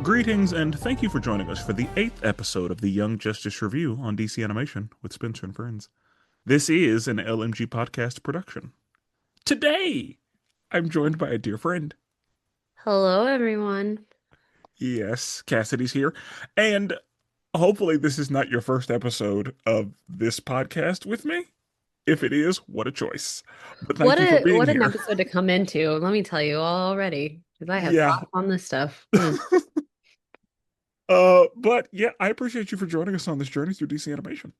Greetings and thank you for joining us for the 8th episode of the Young Justice Review on DC Animation with Spenser and Friends. This is an LMG Podcast Production. Today, I'm joined by a dear friend. Hello, everyone. Yes, Cassidy's here. And hopefully this is not your first episode of this podcast with me. If it is, what a choice. But thank What you for a being what an here. episode to come into. Let me tell you already, because I have Yeah. thoughts on this stuff. But yeah, I appreciate you for joining us on this journey through DC Animation.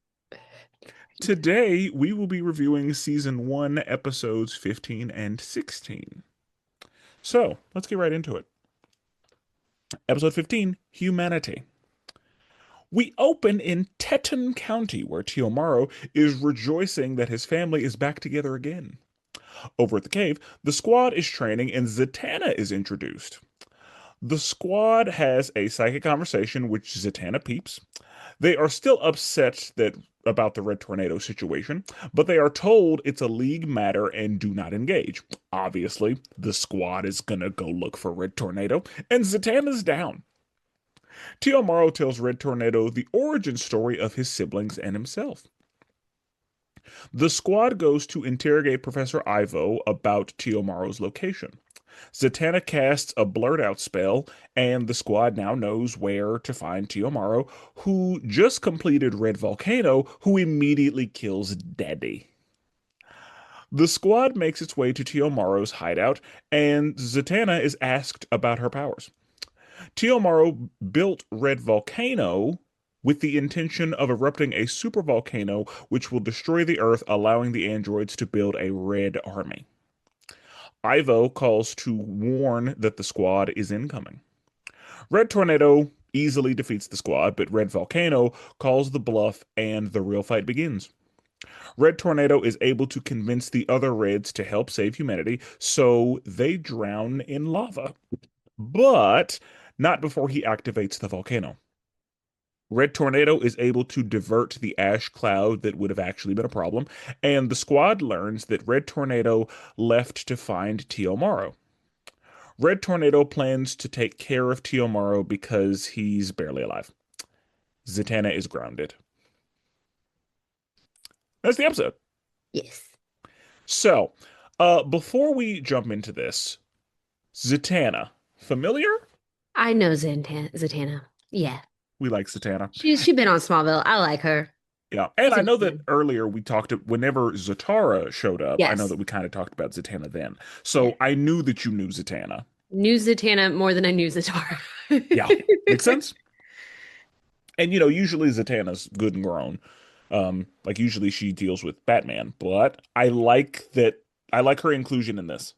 Today, we will be reviewing Season 1, Episodes 15 and 16. So, let's get right into it. Episode 15, Humanity. We open in Teton County, where Teomaro is rejoicing that his family is back together again. Over at the cave, the squad is training and Zatanna is introduced. The squad has a psychic conversation, which Zatanna peeps. They are still upset about the Red Tornado situation, but they are told it's a league matter and do not engage. Obviously, the squad is gonna go look for Red Tornado, and Zatanna's down. Teomaro tells Red Tornado the origin story of his siblings and himself. The squad goes to interrogate Professor Ivo about Teomaro's location. Zatanna casts a blurt out spell, and the squad now knows where to find Teomaro, who just completed Red Volcano, who immediately kills Daddy. The squad makes its way to Teomaro's hideout, and Zatanna is asked about her powers. Teomaro built Red Volcano with the intention of erupting a supervolcano which will destroy the Earth, allowing the androids to build a red army. Ivo calls to warn that the squad is incoming. Red Tornado easily defeats the squad, but Red Volcano calls the bluff and the real fight begins. Red Tornado is able to convince the other Reds to help save humanity, so they drown in lava. But not before he activates the volcano. Red Tornado is able to divert the ash cloud that would have actually been a problem, and the squad learns that Red Tornado left to find Teomaro. Red Tornado plans to take care of Teomaro because he's barely alive. Zatanna is grounded. That's the episode. Yes. So, before we jump into this, Zatanna, familiar? I know Zatanna. Yeah. We like Zatanna. She's been on Smallville. I like her. Yeah, and She's I a know good that one. earlier we talked whenever Zatara showed up, I know Yes. that we kind of talked about Zatanna then. Yeah. So I knew that you knew Zatanna. Knew Zatanna more than I knew Zatara. Yeah, makes sense. And usually Zatanna's good and grown. Like usually she deals with Batman, but I like her inclusion in this.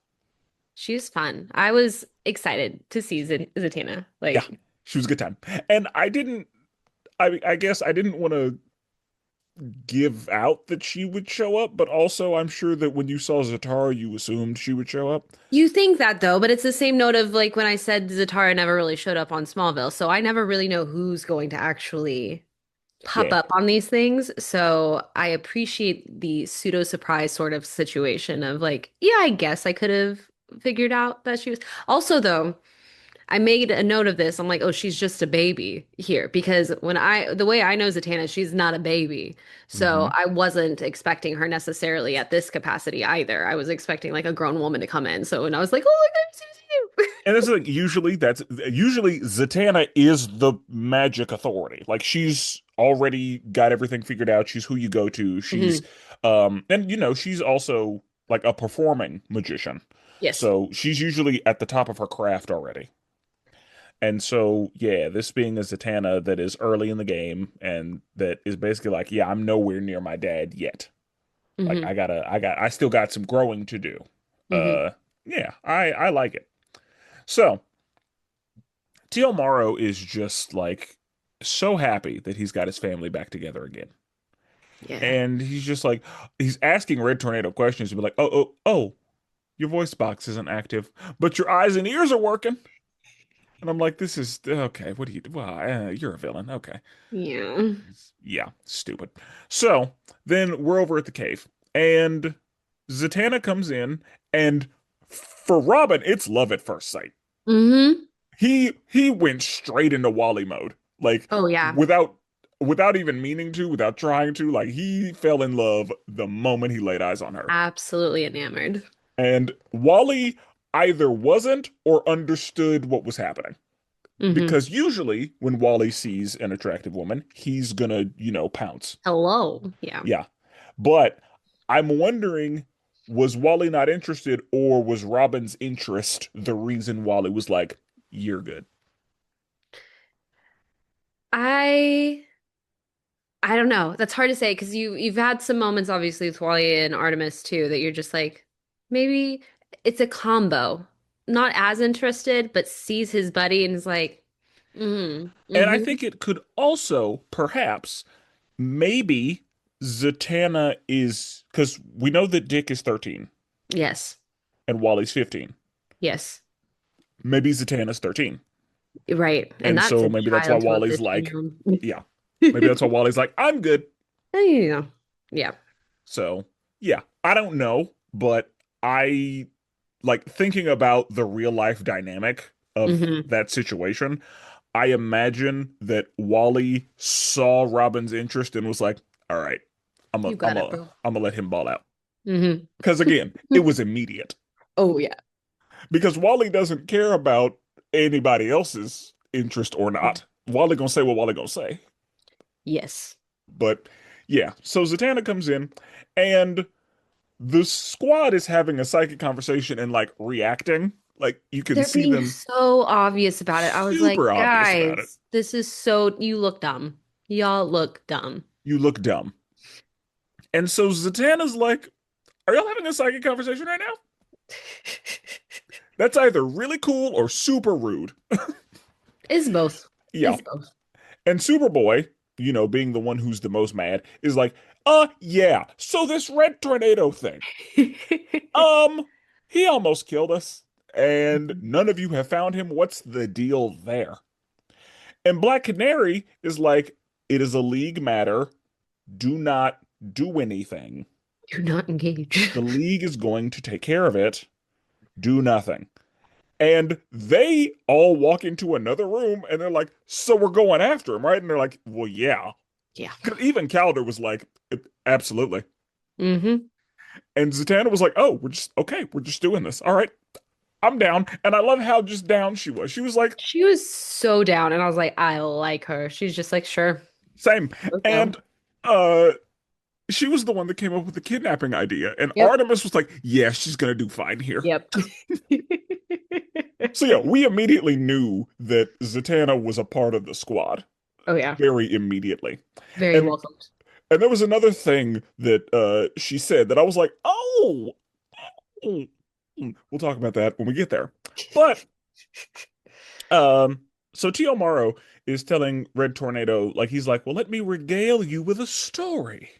She's fun. I was excited to see Zatanna. Yeah, Like, she was a good time. And I guess I didn't want to give out that she would show up, but also I'm sure that when you saw Zatara, you assumed she would show up. you think that though, but it's the same note of like when I said Zatara never really showed up on Smallville, so I never really know who's going to actually pop Yeah. up on these things. So I appreciate the pseudo surprise sort of situation of like, yeah, I guess I could have figured out that she was. Also, though, I made a note of this. I'm like, oh, she's just a baby here because the way I know Zatanna, she's not a baby. So Hmm. I wasn't expecting her necessarily at this capacity either. I was expecting like a grown woman to come in. So when I was like, oh, look, there's Susie. And that's the thing. Usually Zatanna is the magic authority. Like she's already got everything figured out. She's who you go to. She's Hmm. and she's also like a performing magician. Yes. So she's usually at the top of her craft already. And so yeah, this being a Zatanna that is early in the game and that is basically like, yeah, I'm nowhere near my dad yet. Like Hmm. I still got some growing to do. Hmm. Uh yeah, I like it. So Tio Morrow is just like so happy that he's got his family back together again. Yeah. And he's just like, he's asking Red Tornado questions to be like, oh, your voice box isn't active, but your eyes and ears are working. And I'm like, this is okay. What do you, well, you're a villain. Okay. Yeah. Yeah, stupid. So then we're over at the cave, and Zatanna comes in, and for Robin, it's love at first sight. Hmm. he went straight into Wally mode. Like Oh yeah, without without even meaning to, without trying to, like he fell in love the moment he laid eyes on her. absolutely enamored. And Wally either wasn't or understood what was happening. Hmm. Because usually when Wally sees an attractive woman, he's gonna, pounce. Hello. Yeah. Yeah. But I'm wondering, was Wally not interested, or was Robin's interest the reason Wally was like, "You're good"? I I don't know. That's hard to say because you've had some moments obviously with Wally and Artemis too that you're just like maybe it's a combo. Not as interested, but sees his buddy and is like, And I mm-hmm. think it could also, perhaps, maybe Zatanna is, because we know that Dick is 13 Yes. and Wally's 15. Yes. Maybe Zatanna's 13. Right. And And that's so a maybe that's why child to a Wally's 15-year like, old. yeah, maybe that's why Wally's like, I'm good. Yeah. Yeah. So, yeah, I don't know, but I like thinking about the real life dynamic of Hmm. that situation. I imagine that Wally saw Robin's interest and was like, "All right, You got it, bro. I'm gonna let him ball out." Hmm. Because again, it was immediate. Oh yeah. Because Wally doesn't care about anybody else's interest or not. Wally gonna say what Wally gonna say. Yes. But yeah, so Zatanna comes in, and the squad is having a psychic conversation and like reacting. Like you can They're see being them so obvious about it. I was like, super obvious about it. guys, this is so, you look dumb. Y'all look dumb. You look dumb. And so Zatanna's like, "Are y'all having a psychic conversation right now?" That's either really cool or super rude. It's both. Yeah. It's both. And Superboy, being the one who's the most mad, is like, yeah. So this red tornado thing, um, he almost killed us, and none of you have found him. What's the deal there? And Black Canary is like, it is a league matter. Do not do anything. Do not engage. The league is going to take care of it. Do nothing. And they all walk into another room and they're like, "So we're going after him, right?" And they're like, "Well, yeah." Yeah. 'Cause even Calder was like, "Absolutely." Hmm. And Zatanna was like, "Oh, we're just doing this. All right, I'm down." And I love how just down she was. She was like, She was so down, and I was like, I like her. She's just like, sure, "Same." let's And go. uh she was the one that came up with the kidnapping idea. And Yep. Artemis was like, "Yeah, she's gonna do fine here." Yep. So yeah, we immediately knew that Zatanna was a part of the squad Oh yeah. very immediately. Very And welcomed. And there was another thing that she said that I was like, "Oh, mm, we'll talk about that when we get there." But um, so Tio Maro is telling Red Tornado, like he's like, "Well, let me regale you with a story."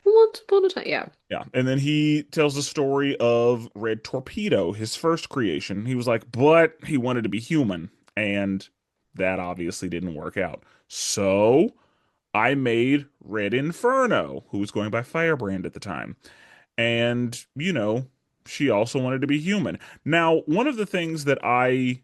Once upon a time, yeah. Yeah, and then he tells the story of Red Torpedo, his first creation. He was like, but he wanted to be human, and that obviously didn't work out. So I made Red Inferno, who was going by Firebrand at the time. And, she also wanted to be human. Now, one of the things that I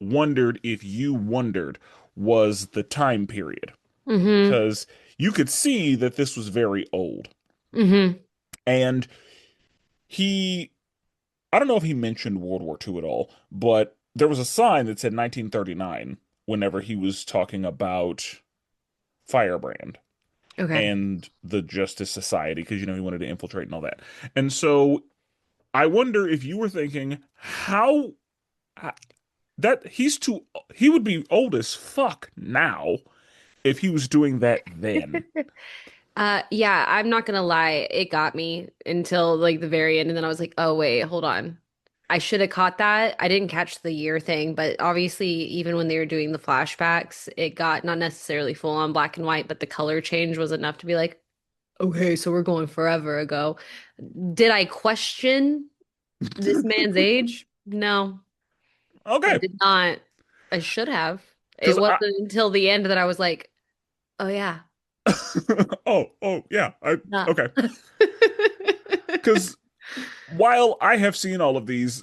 wondered if you wondered was the time period, Hmm. because you could see that this was very old. Hmm. And he, I don't know if he mentioned World War II at all, but there was a sign that said 1939 whenever he was talking about Firebrand Okay. and the Justice Society, because, he wanted to infiltrate and all that. And so I wonder if you were thinking how uh, that he would be old as fuck now if he was doing that then. Yeah, I'm not gonna lie, it got me until like the very end, and then I was like, oh wait, hold on. I should have caught that. I didn't catch the year thing, but obviously, even when they were doing the flashbacks, it got not necessarily full on black and white, but the color change was enough to be like, okay, so we're going forever ago. Did I question this man's age? No, I Okay, did not. I should have. It because I wasn't until the end that I was like, oh yeah, oh yeah, I nah. okay, because while I have seen all of these,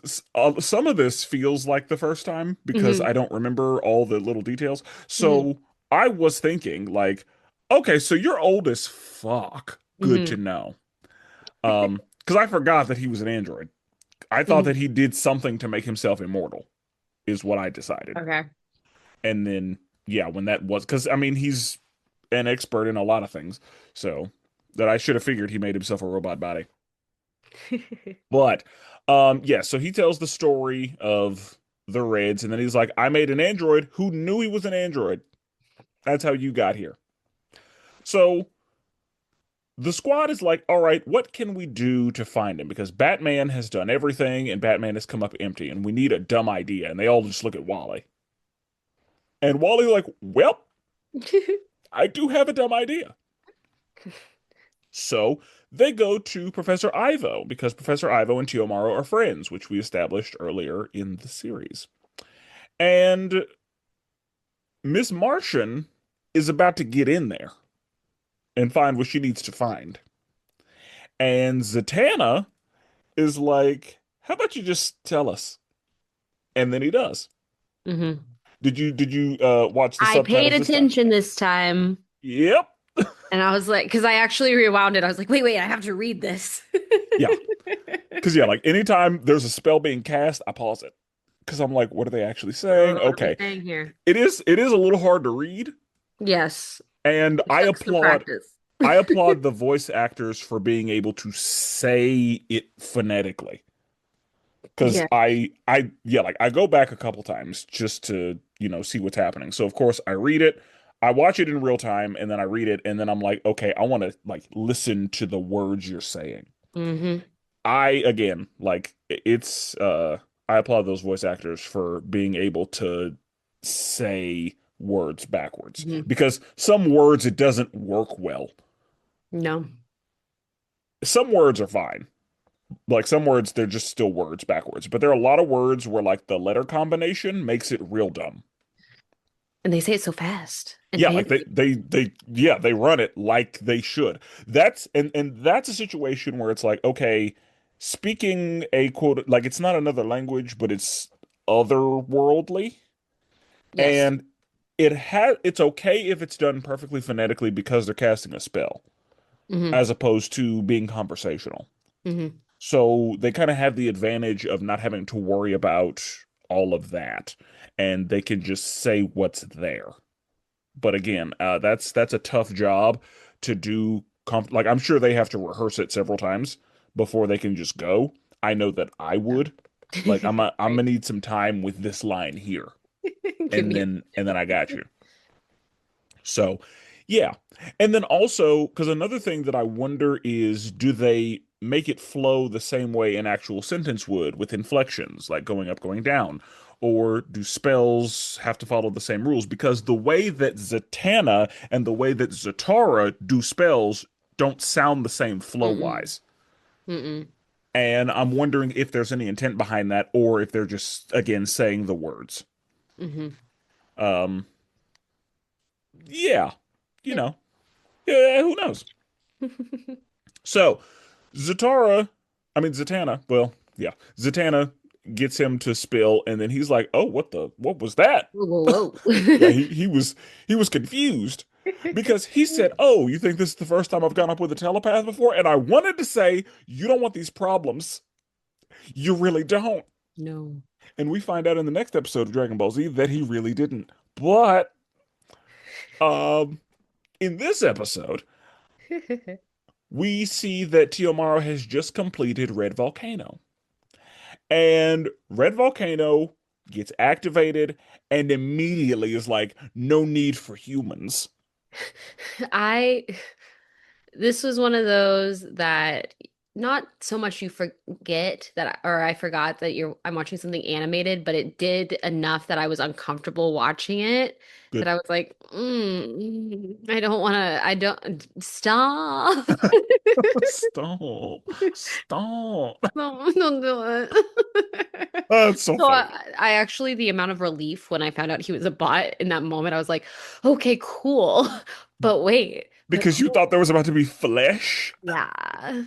some of this feels like the first time because Hmm. I don't remember all the little details. Hmm. So I was thinking, like, okay, so you're old as fuck. Good to Hmm. know. Because I forgot that he was an android. I thought that Hmm. he did something to make himself immortal, is what I decided. Okay. And then, yeah, when that was, because I mean, he's an expert in a lot of things, so that I should have figured he made himself a robot body. But yeah, so he tells the story of the Reds, and then he's like, I made an android who knew he was an android. That's how you got here. So the squad is like, all right, what can we do to find him? Because Batman has done everything and Batman has come up empty, and we need a dumb idea. And they all just look at Wally. And Wally's like, well, I do have a dumb idea. So they go to Professor Ivo because Professor Ivo and Teomaro are friends, which we established earlier in the series. And Miss Martian is about to get in there and find what she needs to find. And Zatanna is like, "How about you just tell us?" And then he does. Hmm. Did you watch the I paid subtitles this time? attention this time. Yep. And I was like, because I actually rewound it. I was like, wait, I have to read this. Yeah. Because yeah, like anytime there's a spell being cast, I pause it because I'm like, what are they actually saying? What are we Okay, saying here? it is a little hard to read, Yes, and it took some practice. I applaud the voice actors for being able to say it phonetically. Because Yeah. yeah, like I go back a couple times just to, see what's happening. So of course I read it, I watch it in real time, and then I read it, and then I'm like, okay, I want to like listen to the words you're saying. Hmm. Again, like I applaud those voice actors for being able to say words backwards Hmm. because some words it doesn't work well. No. Some words are fine. Like some words they're just still words backwards, but there are a lot of words where like the letter combination makes it real dumb. And they say it so fast and Yeah, like fancy. they run it like they should. And that's a situation where it's like, okay, speaking a quote like it's not another language, but it's otherworldly. Yes. And it's okay if it's done perfectly phonetically because they're casting a spell, Hmm. as opposed to being conversational. Hmm. So they kind of have the advantage of not having to worry about all of that, and they can just say what's there. But again, that's a tough job to do. Like I'm sure they have to rehearse it several times before they can just go. I know that I would. Like I'm Right. gonna need some time with this line here, Give and me then I got you. So, yeah. And then also, because another thing that I wonder is, do they make it flow the same way an actual sentence would with inflections, like going up, going down? Or do spells have to follow the same rules? Because the way that Zatanna and the way that Zatara do spells don't sound the same Mm-mm. flow-wise. Mm-mm. And I'm wondering if there's any intent behind that, or if they're just, again, saying the words. Mm-hmm. Um, yeah, you Yeah. know, yeah, who knows? So, Zatara, I mean Zatanna, well, yeah, Zatanna gets him to spill, and then he's like, "Oh, what was that?" Whoa, Yeah, whoa. he was confused because he said, "Oh, you think this is the first time I've gone up with a telepath before?" And I wanted to say, "You don't want these problems. You really don't." No. And we find out in the next episode of Dragon Ball Z that he really didn't. But um, in this episode, we see that Tiomaro has just completed Red Volcano. And Red Volcano gets activated and immediately is like, no need for humans. I This was one of those that not so much you forget that, or I forgot that I'm watching something animated, but it did enough that I was uncomfortable watching it that Good. I was like, I don't want to, I don't, stop. Stop. Stop. No, don't do it. That's so So funny. I actually, the amount of relief when I found out he was a bot in that moment, I was like, okay, cool. But wait, but Because you cool. thought there was about to be flesh. Yeah.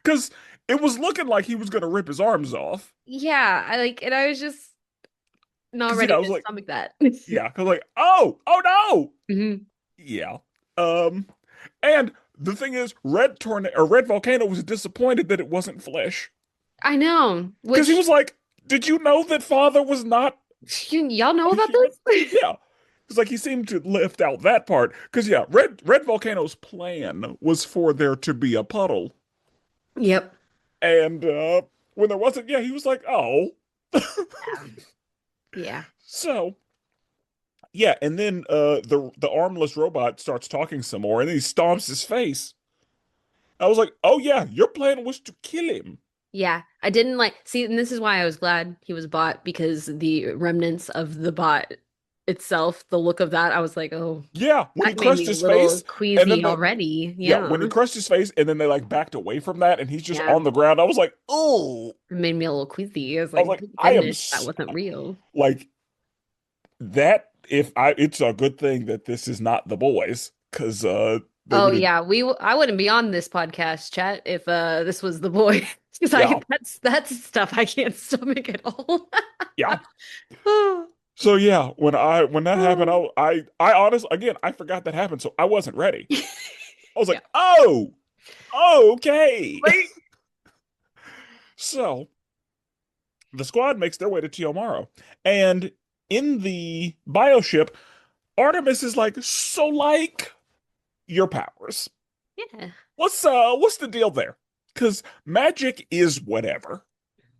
Because it was looking like he was gonna rip his arms off. Yeah, and I was just not Because ready I was to like, stomach that. yeah, because like, oh no, hmm yeah. Um, and the thing is, Red Volcano was disappointed that it wasn't flesh. I know. Because he Which was like, did you know that father was not y'all know a about human? this? Yeah. It's like he seemed to lift out that part. Because yeah, Red Volcano's plan was for there to be a puddle. Yep. And when there wasn't, yeah, he was like, oh. Yeah. So yeah, and then the armless robot starts talking some more, and then he stomps his face. I was like, oh yeah, your plan was to kill him. Yeah. I didn't like see, and this is why I was glad he was bot because the remnants of the bot itself, the look of that, I was like, oh, Yeah, when he that made crushed me a his little face, and then queasy already. yeah, Yeah. when he crushed his face, and then they like backed away from that, and he's just Yeah. on the ground. I was like, oh, It made me a little queasy. I was I was like, like, thank I am goodness that wasn't real. like that. If I, it's a good thing that this is not the boys, because they Oh would have, yeah, I wouldn't be on this podcast chat if this was the boy. Because I yeah, that's stuff I can't stomach at all. yeah. So yeah, when that happened, I honestly again I forgot that happened, so I wasn't ready. I was Yeah. like, oh, okay. Right. So the squad makes their way to Tiomaro, and in the bioship, Artemis is like, so like your powers. Yeah. What's the deal there? Because magic is whatever,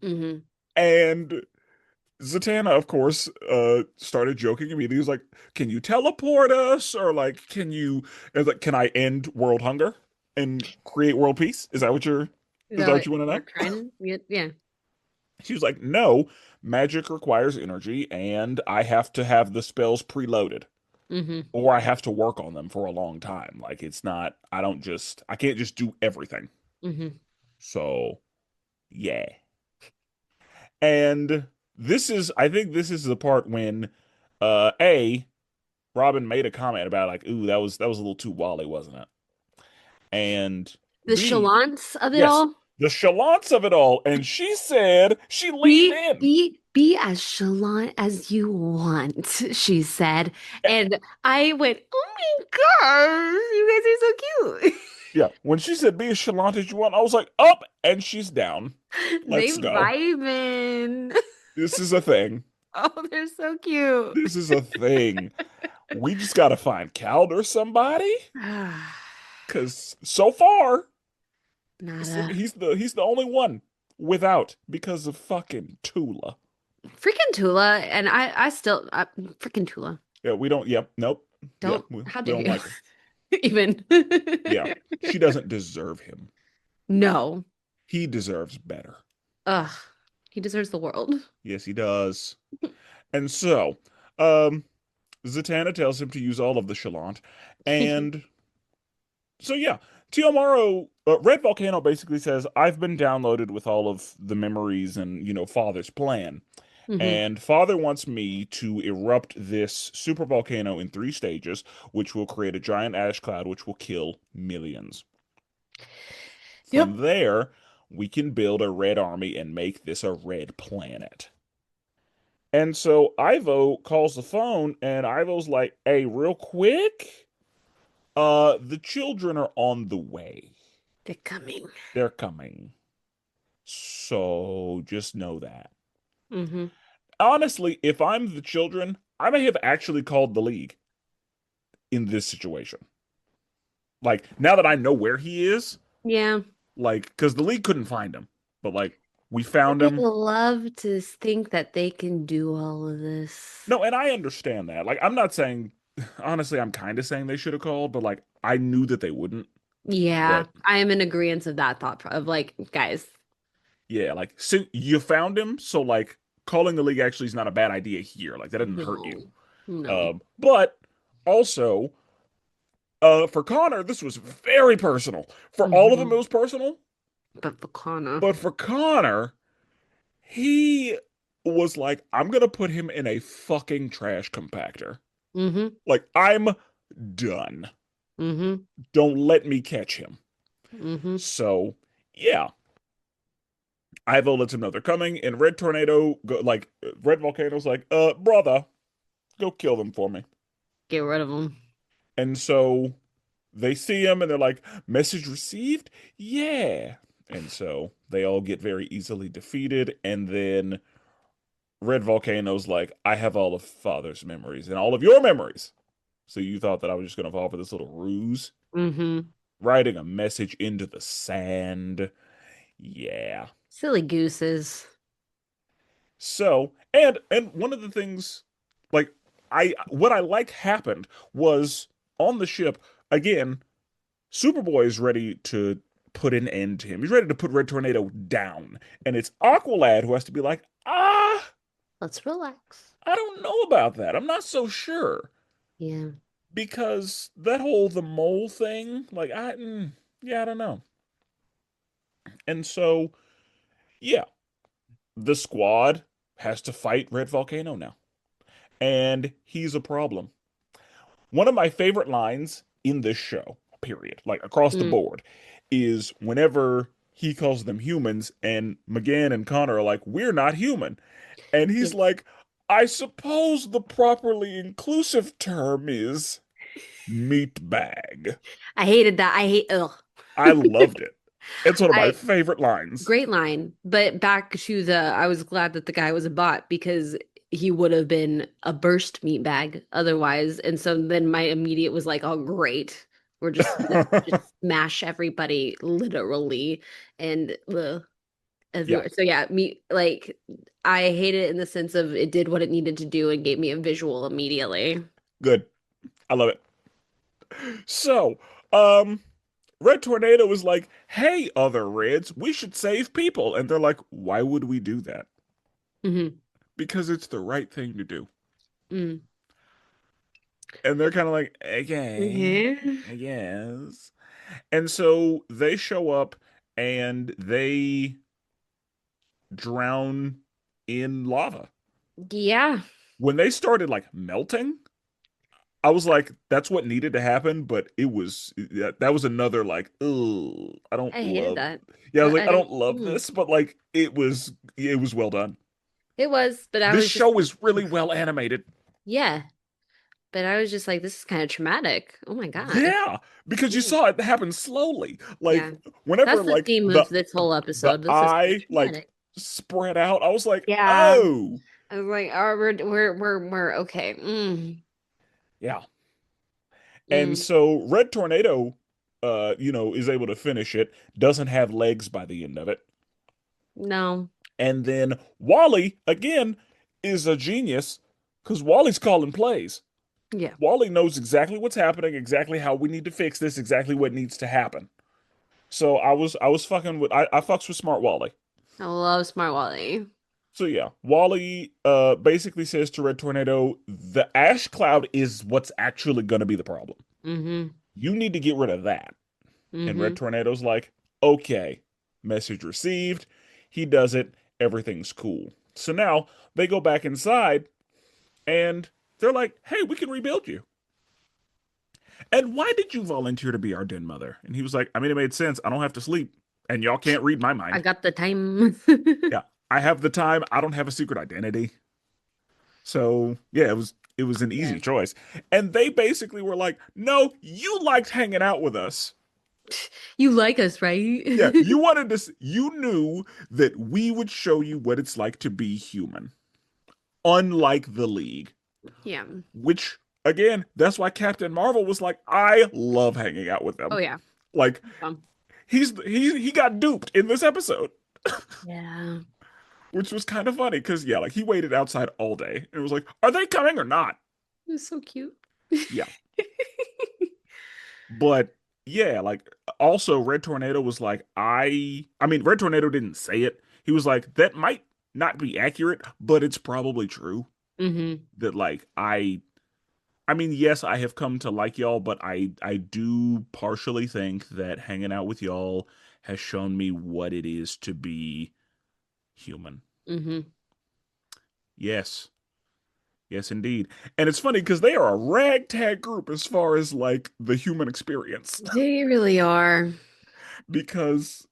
hmm and Zatanna, of course, started joking immediately. He was like, "Can you teleport us, or like, can you? And like, can I end world hunger and create world peace? Is Is that that what what you want to we're know?" trying to get? Yeah. She was like, "No, magic requires energy, and I have to have the spells preloaded, hmm or I have to work on them for a long time. Like, it's not. I can't just do everything. hmm So, yeah." And I think this is the part when, a Robin made a comment about like, ooh, that was a little too Wally, wasn't it? And The B, chalance of it yes, all. the chalance of it all. And she said she leaned in. Be as chalant as you want, she said. Eh, And I went, oh my God, you guys are so cute. Yeah, when she said be as chalant as you want, I was like, up, and she's down. They Let's go. vibing. This is a thing. Oh, they're so cute. This is a thing. We just gotta find Cal or somebody, because so far Nada. he's the only one without because of fucking Tula. Freaking Tula, and I still, freaking Tula. Yeah, we don't. Yep. Nope. Yeah, Don't, how we dare don't you? like her. Even. Yeah, she doesn't deserve him. No. He deserves better. Ugh. He deserves the world. Yes, he does. And so, um, Zatanna tells him to use all of the chalant, and so yeah, Tiomaro, Red Volcano basically says, "I've been downloaded with all of the memories and Father's plan." hmm And Father wants me to erupt this super volcano in 3 stages, which will create a giant ash cloud, which will kill millions. From Yep. there, we can build a red army and make this a red planet. And so Ivo calls the phone, and Ivo's like, "Hey, real quick, the children are on the way. They're coming. They're coming. So just know that." hmm Honestly, if I'm the children, I may have actually called the league in this situation. Like, now that I know where he is, Yeah. like, because the league couldn't find him, but like, we But found they him. love to think that they can do all of this. No, and I understand that. Like, I'm not saying, honestly, I'm kind of saying they should have called, but like, I knew that they wouldn't. Yeah, But I am in agreement of that of like, guys, yeah, like, so you found him, so like, calling the league actually is not a bad idea here. Like, that didn't hurt you. no, no. But also, for Connor, this was very personal. For all of them, it hmm was personal. But Vakana. But for Connor, he was like, I'm gonna put him in a fucking trash compactor. hmm Like, I'm done. hmm Don't let me catch him. hmm So yeah, Ivo lets him know they're coming, and Red Tornado Red Volcano's like, brother, go kill them for me. Get rid of them. And so they see him and they're like, message received? Yeah. And so they all get very easily defeated, and then Red Volcano's like, I have all of Father's memories and all of your memories. So you thought that I was just going to fall for this little ruse? Mm-hmm. Writing a message into the sand. Yeah. Silly gooses. So, and one of the things like I what I like happened was on the ship again, Superboy is ready to put an end to him. He's ready to put Red Tornado down. And it's Aqualad who has to be like, Let's relax. I don't know about that. I'm not so sure. Yeah. Because that whole the mole thing, yeah, I don't know. And so, yeah, the squad has to fight Red Volcano now. And he's a problem. One of my favorite lines in this show, period, like across the Mm. board, is whenever he calls them humans and McGann and Connor are like, we're not human. And he's Yes. like, I suppose the properly inclusive term is meat bag. I hated that. I hate ugh. I loved it. It's one of my I favorite lines. Great line. But back to the I was glad that the guy was a bot because he would have been a burst meat bag otherwise. And so then my immediate was like, oh great. We're just gonna just smash everybody literally and Yeah, everywhere. So yeah, me like I hate it in the sense of it did what it needed to do and gave me a visual immediately. good. I love it. So, um, Red Tornado was like, hey, other Reds, we should save people. And they're like, why would we do that? Hmm. Because it's the right thing to do. Mm. And they're kind of like, okay, Mhm. I guess. And so they show up and they drown in lava. Yeah, When they started like melting, I was like, that's what needed to happen, but that was another like, oh, I don't I hated love. that. Yeah, I was like, I I didn't. don't love this, but like it was well done. It was, but I This was just show is like, really well animated. yeah. But I was just like, this is kind of traumatic. Oh my God. Yeah, because you Mm. saw it happen slowly. Yeah. Like whenever That's the like theme the of this whole the episode. This is kind of eye like traumatic. spread out, I was like, Yeah. oh, I was like, oh, we're okay. yeah. And Mm. so Red Tornado, is able to finish it. Doesn't have legs by the end of it. No. And then Wally, again, is a genius because Wally's calling plays. Yeah. Wally knows exactly what's happening, exactly how we need to fix this, exactly what needs to happen. So I was fucking with I fucks with Smart Wally. I love Smart Wally. So yeah, Wally basically says to Red Tornado, the ash cloud is what's actually gonna be the problem. Mm-hmm. You need to get rid of that. And Red Mm-hmm. Tornado's like, okay, message received. He does it. Everything's cool. So now they go back inside and they're like, hey, we can rebuild you. And why did you volunteer to be our den mother? And he was like, I mean, it made sense. I don't have to sleep. And y'all can't read my I mind. got the time. Yeah. I have the time. I don't have a secret identity. So yeah, it was an Yeah. easy choice. And they basically were like, no, you liked hanging out with us. You like us, right? Yeah, you knew that we would show you what it's like to be human, unlike the League, Yeah. which again, that's why Captain Marvel was like, I love hanging out with Oh them. yeah. Like Fun. he got duped in this episode, Yeah. which was kind of funny because yeah, like he waited outside all day and was like, are they coming or not? It was so cute. Yeah. But yeah, like also Red Tornado was like, I mean, Red Tornado didn't say it. He was like, that might not be accurate, but it's probably true. Hmm. That like I mean, yes, I have come to like y'all, but I do partially think that hanging out with y'all has shown me what it is to be human. Hmm. Yes. Yes, indeed. And it's funny because they are a ragtag group as far as like the human experience. They really are. Because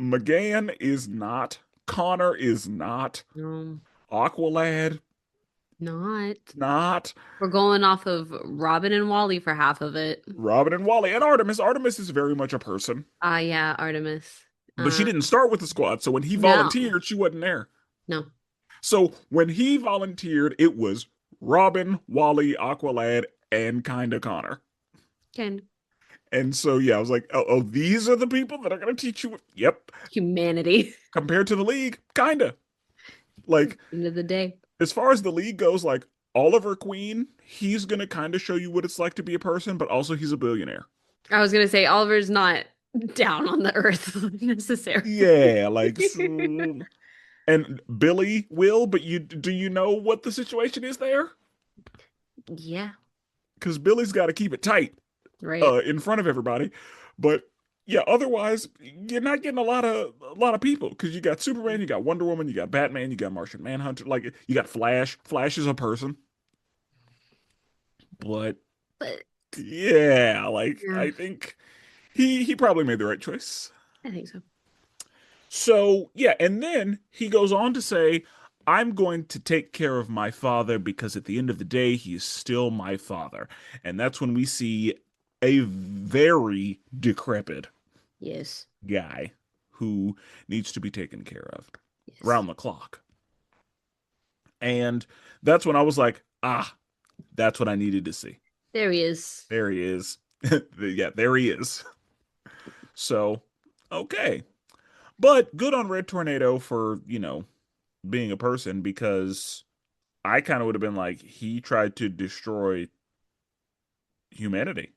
McGann is not. Connor is not. No, Aqualad, not. not. We're going off of Robin and Wally for half of it. Robin and Wally and Artemis. Artemis is very much a person, Ah, yeah, Artemis. but she didn't start with the squad. So when he No, volunteered, she wasn't there. no. So when he volunteered, it was Robin, Wally, Aqualad, and kinda Connor. Can And so yeah, I was like, oh, these are the people that are gonna teach you. Yep. humanity. Compared to the league, kinda. Like End of the day. as far as the league goes, like Oliver Queen, he's gonna kind of show you what it's like to be a person, but also he's a billionaire. I was gonna say Oliver's not down on the earth necessarily. Yeah, like so, and Billy will, but you do you know what the situation is there? Yeah, Because Billy's got to keep it tight right. in front of everybody. But yeah, otherwise you're not getting a lot of people because you got Superman, you got Wonder Woman, you got Batman, you got Martian Manhunter, like you got Flash. Flash is a person, but But yeah, like yeah, I think he probably made the right choice. I think so. So yeah, and then he goes on to say, I'm going to take care of my father because at the end of the day, he is still my father. And that's when we see a very decrepit Yes. guy who needs to be taken care of Yes. round the clock. And that's when I was like, that's what I needed to see. There he is. There he is. Yeah, there he is. So, okay. But good on Red Tornado for, being a person because I kind of would have been like, he tried to destroy humanity.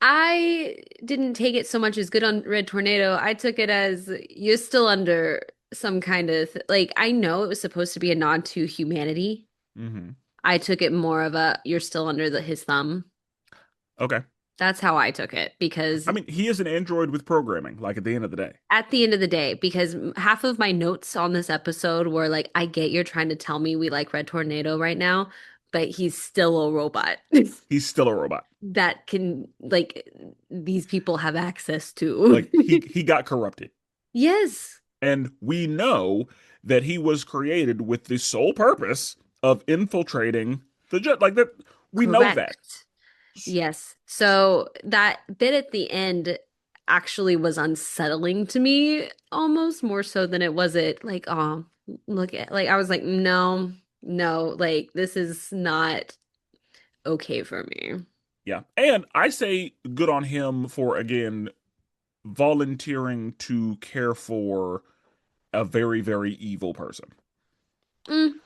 I didn't take it so much as good on Red Tornado. I took it as you're still under some kind of like I know it was supposed to be a nod to humanity. Hmm. I took it more of a you're still under his thumb. Okay. That's how I took it because I mean, he is an android with programming, like at the end of the day. at the end of the day, because half of my notes on this episode were like, I get you're trying to tell me we like Red Tornado right now, but he's still a robot He's still a robot. that can like these people have access Like to. he got corrupted. Yes, And we know that he was created with the sole purpose of infiltrating the jet. Like that, we know that. correct. Yes. So that bit at the end actually was unsettling to me almost more so than it was it like, oh, look at like I was like, no, no, like this is not okay for me. Yeah. And I say good on him for, again, volunteering to care for a very, very evil person. Mm,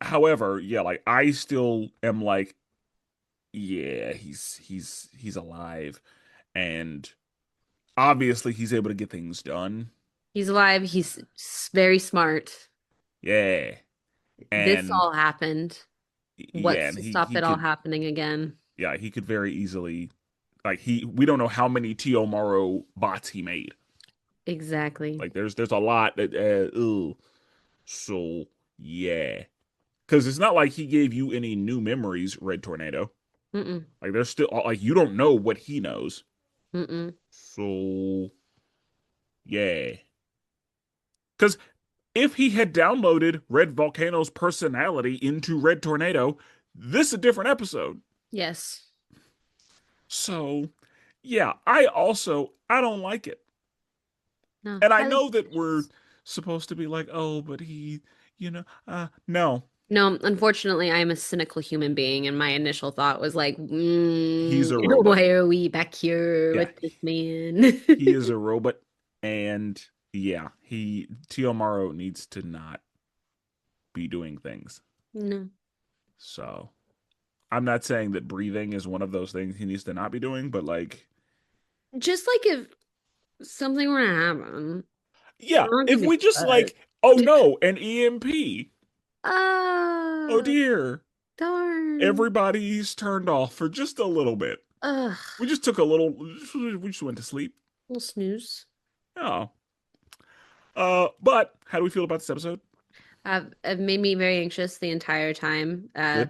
However, yeah, like I still am like, yeah, he's alive, and obviously he's able to get things done. he's alive. He's very smart. Yeah, This and all happened. yeah, What's and to he stop he it all could, happening again? yeah, he could very easily, like we don't know how many Tio Morrow bots he made. Exactly. Like there's a lot that so yeah, because it's not like he gave you any new memories, Red Tornado. Mm-mm. Like there's still like you don't know what he knows. Mm-mm. So yeah, because if he had downloaded Red Volcano's personality into Red Tornado, this is a different episode. Yes. So yeah, I don't like it, No. and I Highly know that we're suspicious. supposed to be like, oh, but no, No, unfortunately, I am a cynical human being, and my initial thought was like, he's a robot. why are we back here Yeah, with this man? he is a robot, and yeah, Tio Morrow needs to not be doing things. No. So I'm not saying that breathing is one of those things he needs to not be doing, but like, Just like if something were to happen, yeah, I'm not if gonna be we just fucked. like, oh no, an EMP. Oh Ah, dear. darn. Everybody's turned off for just a little bit. Ugh, We just took a little, we just went to sleep. little snooze. Oh. But how do we feel about this episode? It made me very anxious the entire time. Good.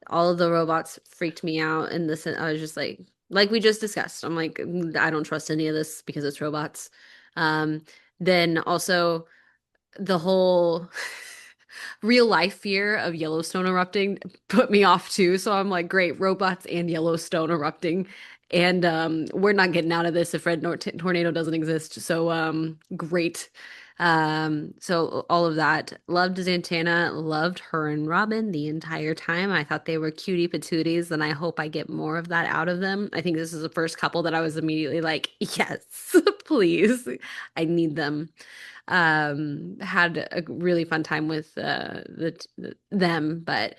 All of the robots freaked me out, and this I was just like we just discussed. I'm like, I don't trust any of this because it's robots. Um, Then also the whole real life fear of Yellowstone erupting put me off too. So I'm like, great, robots and Yellowstone erupting. And we're not getting out of this if Red Nor Tornado doesn't exist. So great. So all of that. Loved Zantana, loved her and Robin the entire time. I thought they were cutie patooties, and I hope I get more of that out of them. I think this is the first couple that I was immediately like, yes, please. I need them. Had a really fun time with them, but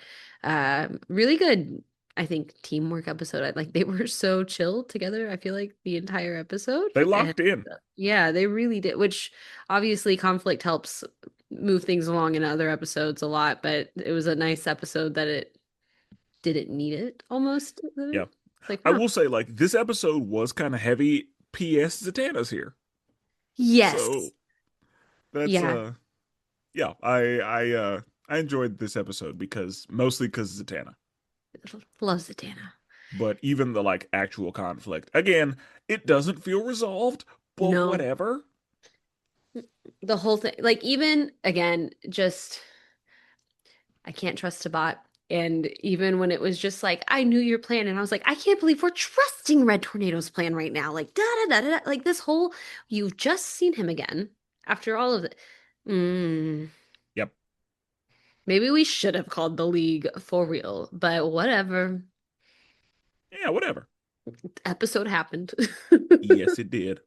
really good. I think teamwork episode. I like they were so chill together. I feel like the entire episode, They and locked in. yeah, they really did. Which obviously conflict helps move things along in other episodes a lot, but it was a nice episode that it didn't need it almost. Yeah. It's like, I huh? will say, like, this episode was kind of heavy. P.S. Zatanna's here. So Yes. that's Yeah. yeah, I enjoyed this episode because mostly because Zatanna. Loves Zatanna. But even the like actual conflict, again, it doesn't feel resolved, but No. whatever. The whole thing, like even again, just I can't trust a bot. And even when it was just like, I knew your plan, and I was like, I can't believe we're trusting Red Tornado's plan right now. Like, da da da da, da. Like this whole, you've just seen him again after all of it. Mm, Yep. maybe we should have called the league for real, but whatever. Yeah, whatever. Episode happened. Yes, it did.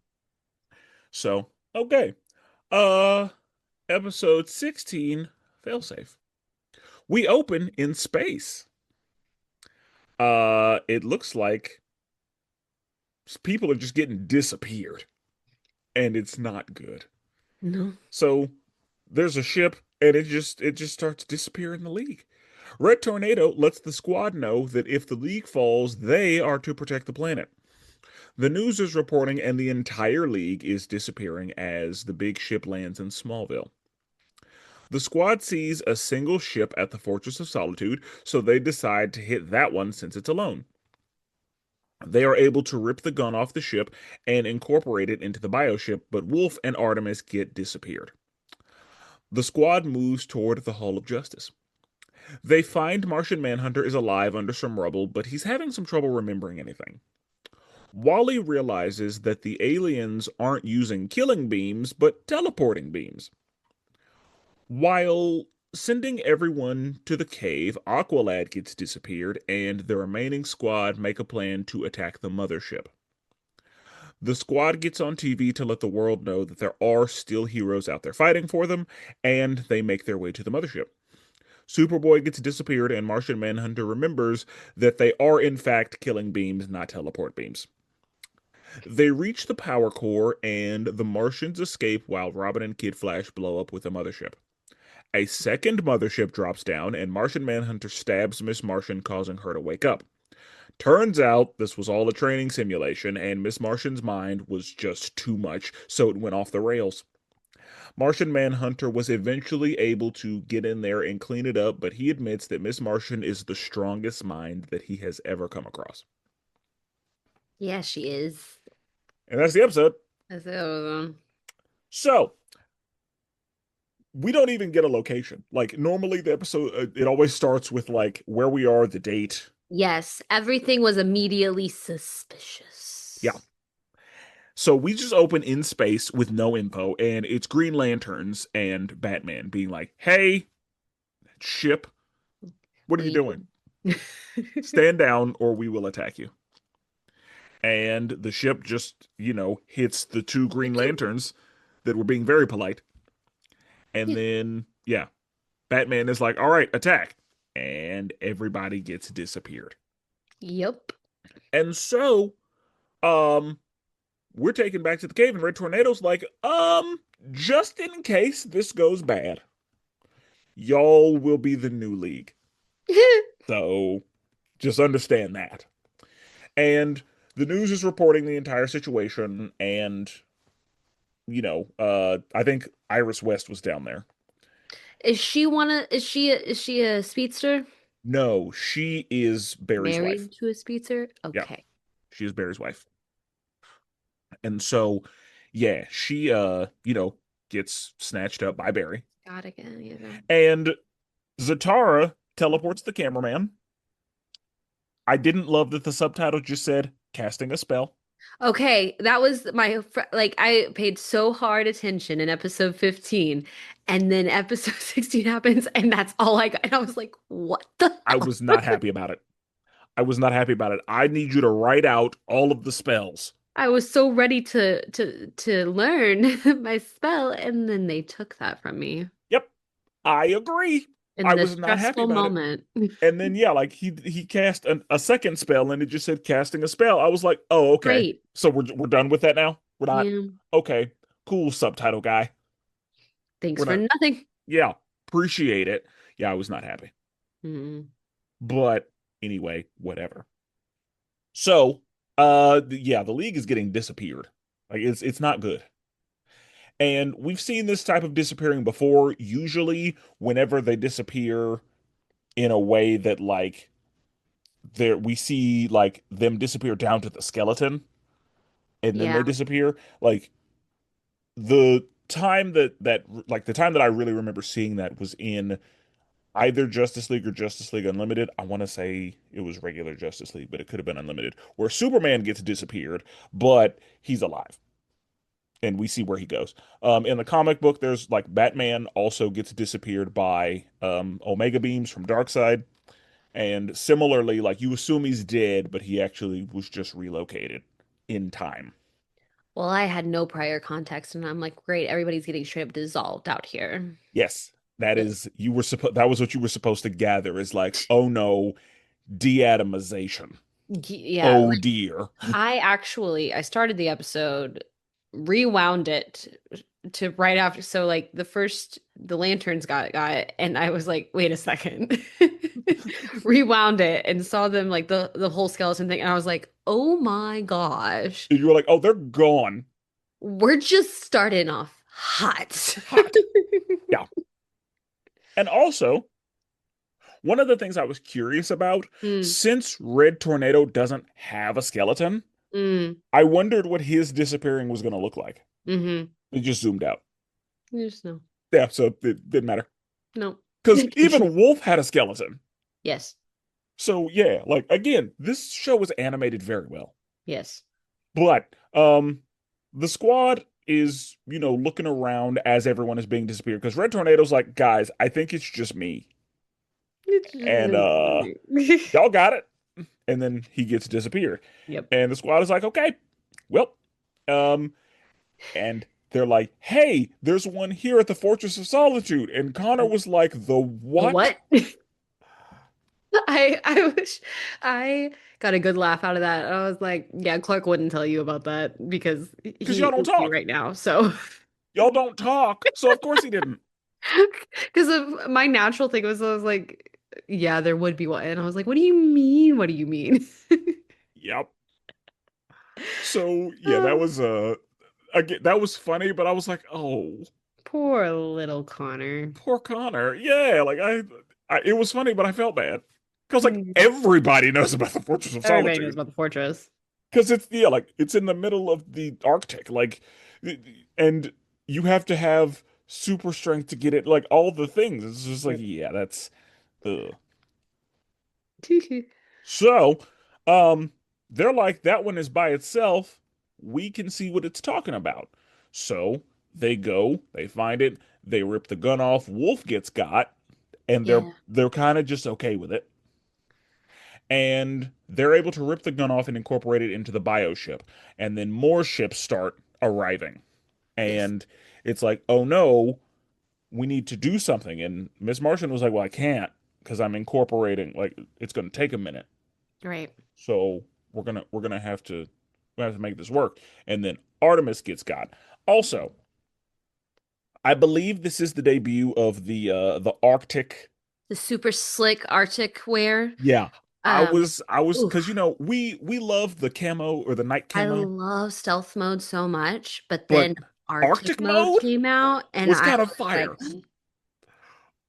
So, okay. Uh Episode 16, Failsafe. We open in space. It looks like people are just getting disappeared, and it's not good. No. So there's a ship, and it just starts disappearing the league. Red Tornado lets the squad know that if the league falls, they are to protect the planet. The news is reporting, and the entire league is disappearing as the big ship lands in Smallville. The squad sees a single ship at the Fortress of Solitude, so they decide to hit that one since it's alone. They are able to rip the gun off the ship and incorporate it into the bioship, but Wolf and Artemis get disappeared. The squad moves toward the Hall of Justice. They find Martian Manhunter is alive under some rubble, but he's having some trouble remembering anything. Wally realizes that the aliens aren't using killing beams, but teleporting beams. While sending everyone to the cave, Aqualad gets disappeared, and the remaining squad make a plan to attack the mothership. The squad gets on TV to let the world know that there are still heroes out there fighting for them, and they make their way to the mothership. Superboy gets disappeared, and Martian Manhunter remembers that they are in fact killing beams, not teleport beams. They reach the power core, and the Martians escape while Robin and Kid Flash blow up with the mothership. A second mothership drops down, and Martian Manhunter stabs Miss Martian, causing her to wake up. Turns out this was all a training simulation, and Miss Martian's mind was just too much, so it went off the rails. Martian Manhunter was eventually able to get in there and clean it up, but he admits that Miss Martian is the strongest mind that he has ever come across. Yeah, she is. And that's the episode. So, So, we don't even get a location. Like, normally the episode, it always starts with, like, where we are, the date. yes, everything was immediately Yeah. suspicious. So we just open in space with no info, and it's Green Lanterns and Batman being like, hey, ship, what are What are you you doing? doing? Stand down or we will attack you. And the ship just, hits the two Green Lanterns that were being very polite. And Yeah. then, yeah, Batman is like, all right, attack. And everybody gets disappeared. Yep. And so, um, we're taken back to the cave, and Red Tornado's like, just in case this goes bad, y'all will be the new league. So just understand that. And the news is reporting the entire situation, and I think Iris West was down there. Is she a speedster? No, she is Barry's wife. Married to a speedster? Yeah, Okay. she is Barry's wife. And so Yeah, she gets snatched up by Barry. God again, yeah. And Zatara teleports the cameraman. I didn't love that the subtitle just said casting a spell. Okay, that was like I paid so hard attention in episode 15, and then episode 16 happens, and that's all I got. And I was like, what the I hell? was not happy about it. I was not happy about it. I need you to write out all of the spells. I was so ready to learn my spell, and then they took that from me Yep, I agree. in I this was not happy stressful about it. moment. And then yeah, like he cast a second spell and it just said casting a spell. I was like, "Oh, okay. Great. So we're done with that now? We're not Yeah. okay. Cool subtitle guy. Thanks We're for not nothing. yeah, appreciate it." Yeah, I was not happy. Mm. But anyway, whatever. So, yeah, the league is getting disappeared. Like it's not good. And we've seen this type of disappearing before. Usually, whenever they disappear in a way that like there we see like them disappear down to the skeleton and then Yeah. they disappear. Like the time the time that I really remember seeing that was in either Justice League or Justice League Unlimited. I want to say it was regular Justice League, but it could have been Unlimited, where Superman gets disappeared, but he's alive. And we see where he goes. In the comic book, there's like Batman also gets disappeared by Omega beams from Darkseid. And similarly, like you assume he's dead, but he actually was just relocated in time. Well, I had no prior context, and I'm like, great, everybody's getting straight up dissolved out here. Yes, that Good. is you were supposed that was what you were supposed to gather is like, oh no, deatomization. Yeah, Oh like dear. I started the episode, rewound it to right after. So like the lanterns got it, and I was like, wait a second. Rewound it and saw them like the whole skeleton thing, and I was like, oh my gosh, You were like, oh, they're gone. we're just starting off hot. Hot. Yeah. And also, one of the things I was curious about, Mm, since Red Tornado doesn't have a skeleton, mm, I wondered what his disappearing was going to look like. mm-hmm. It just zoomed out. There's no, Yeah, so it didn't matter. no. Because even Wolf had a skeleton. Yes, So yeah, like again, this show was animated very well. yes. But the squad is, looking around as everyone is being disappeared because Red Tornado's like, guys, I think it's just me. And y'all got it. And then he gets disappeared. Yep. And the squad is like, okay, well, um, and they're like, hey, there's one here at the Fortress of Solitude. And Connor was like, the The what? what? I wish I got a good laugh out of that. I was like, yeah, Clark wouldn't tell you about that because Because he y'all don't is me talk. right now. So, Y'all don't talk. So of course he didn't. because of my natural thing was, I was like, yeah, there would be one. And I was like, what do you mean? What do you mean? Yep. So yeah, that Oh, was again that was funny, but I was like, oh, poor little Connor. poor Connor. Yeah, like it was funny, but I felt bad because like Mm. everybody knows about the Fortress of Everybody knows Solitude about the fortress. because it's yeah, like it's in the middle of the Arctic, like, and you have to have super strength to get it, like all the things. It's just like Yep. yeah, that's ugh. So, they're like, that one is by itself. We can see what it's talking about. So they go, they find it, they rip the gun off. Wolf gets got, and they're Yeah. they're kind of just okay with it. And they're able to rip the gun off and incorporate it into the bioship. And then more ships start arriving. Yes. And it's like, oh no, we need to do something. And Miss Martian was like, well, I can't because I'm incorporating, like, it's going to take a minute. Right. So we're gonna have to make this work. And then Artemis gets got. Also, I believe this is the debut of the Arctic. The super slick Arctic wear. Yeah. I was Ooh. because we love the camo or the night I camo, love stealth mode so much, but but then Arctic Arctic mode mode came out, and was I kind of was like, fire.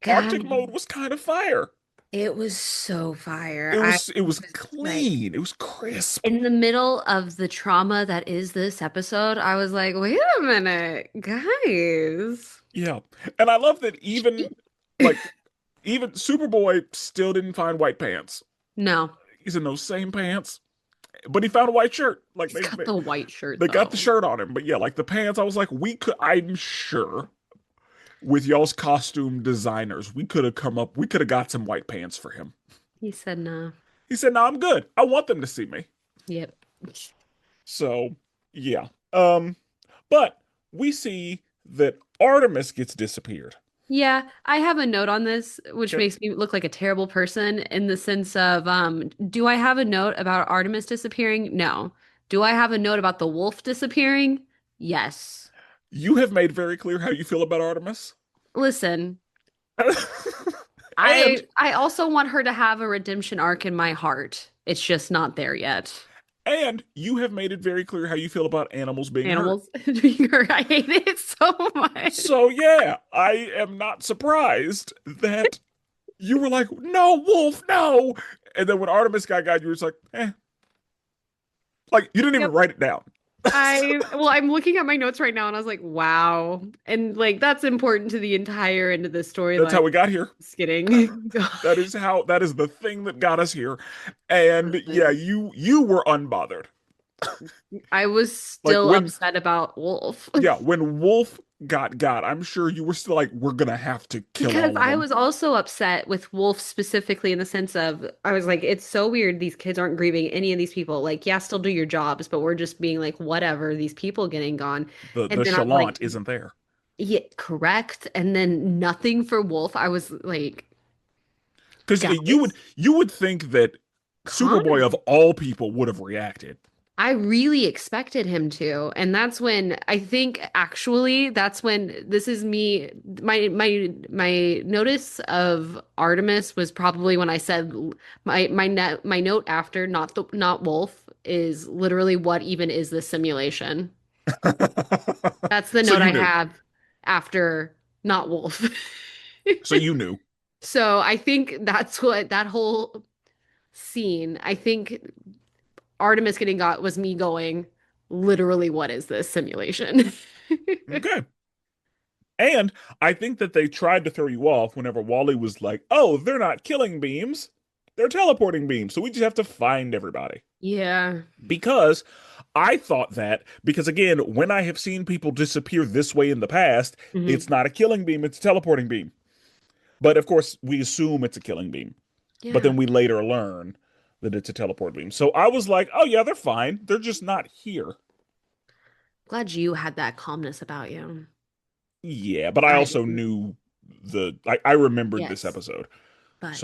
God, Arctic mode was kind of fire. It was so fire. It I was it was was like, clean. It was crisp. in the middle of the trauma that is this episode, I was like, wait a minute, guys. Yeah. And I love that like even Superboy still didn't find white pants. No, He's in those same pants, but he found a white shirt. Like he's got the white shirt they got the though. shirt on him. But yeah, like the pants, I was like, I'm sure with y'all's costume designers, we could have got some white pants for him. He said no. He said, "No, I'm good. I want them to see me." Yep. So, yeah. But we see that Artemis gets disappeared. Yeah, I have a note on this, which Okay. makes me look like a terrible person in the sense of, do I have a note about Artemis disappearing? No. Do I have a note about the wolf disappearing? Yes. You have made very clear how you feel about Artemis. Listen, and I also want her to have a redemption arc in my heart. It's just not there yet. and you have made it very clear how you feel about animals being hurt. Animals being hurt, I hate it so much. So yeah, I am not surprised that you were like, "No, Wolf, no." And then when Artemis got you were just like, "Eh." Like you didn't even Yep. write it down. I'm looking at my notes right now and I was like, wow. And like that's important to the entire end of the That's storyline. how we got here. Just kidding. God. That is the thing that got us here. And yeah, Listen, you were unbothered. I was Like still upset about Wolf when Wolf got, I'm sure you were still like, we're gonna have to kill because all of I them. was also upset with Wolf specifically in the sense of I was like, it's so weird these kids aren't grieving any of these people. Like, yeah, still do your jobs, but we're just being like, whatever, these people getting gone. And The then I was like, chalant isn't there. yeah, correct. And then nothing for Wolf. I was like, Because guys, you would think that calm Superboy of down. all people would have reacted. I really expected him to. And that's when I think actually that's when this is me my notice of Artemis was probably when I said my note after not Wolf is literally what even is this simulation? That's the So note you I knew. have after not Wolf. So you knew. So I think that's what that whole scene, I think Artemis getting got was me going, literally, what is this simulation? Okay. And I think that they tried to throw you off whenever Wally was like, "Oh, they're not killing beams. They're teleporting beams. So we just have to find everybody." Yeah. Because I thought that because again, when I have seen people disappear this way in the past, Hmm. it's not a killing beam, it's a teleporting beam. But of course, we assume it's a killing beam. But Yeah. then we later learn that it's a teleport beam. So I was like, "Oh yeah, they're fine. They're just not here." Glad you had that calmness about you. Yeah, but I I also didn't. knew I remembered this Yes, episode. but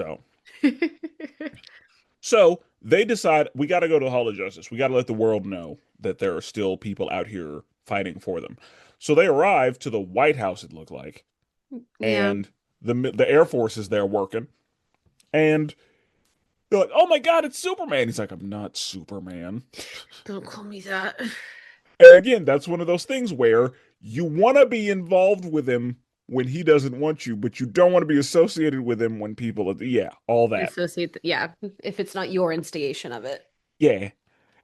So they decide we got to go to the Hall of Justice. We got to let the world know that there are still people out here fighting for them. So they arrive to the White House, it looked like, yeah, and the Air Force is there working, and they're like, "Oh my God, it's Superman!" He's like, "I'm not Superman." don't call me that. And again, that's one of those things where you want to be involved with him when he doesn't want you, but you don't want to be associated with him when people, yeah, all that, Yeah, if it's not your instigation of it. yeah.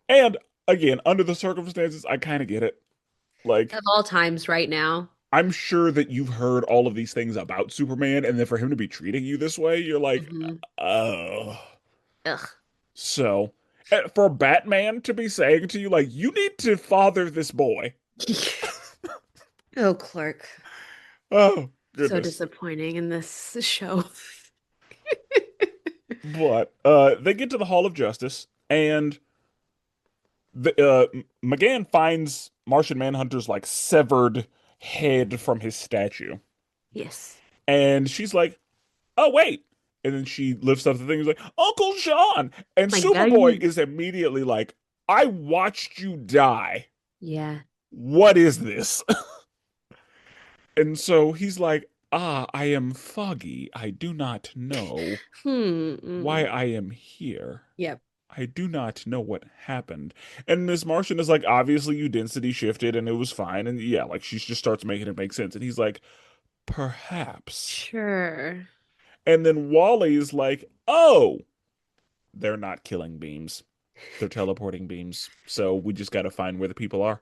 And again, under the circumstances, I kind of get it. Like, Of all times right now. I'm sure that you've heard all of these things about Superman, and then for him to be treating you this way, you're like, Hmm. oh. Ugh. So, for Batman to be saying to you, like, you need to father this boy. Oh, Clark. Oh, So goodness. disappointing in this show. But they get to the Hall of Justice, and McGann finds Martian Manhunter's like severed head from his statue, Yes. and she's like, "Oh wait!" And then she lifts up the thing. He's like, "Uncle Sean!" And My Superboy God. is immediately like, "I watched you die. Yeah. What is this?" And so he's like, "Ah, I am foggy. I do not know Hmm. why I am here." Yep. I do not know what happened. And Miss Martian is like, obviously you density shifted and it was fine. And yeah, like she just starts making it make sense. And he's like, perhaps. Sure. And then Wally's like, oh, they're not killing beams. They're teleporting beams. So we just got to find where the people are.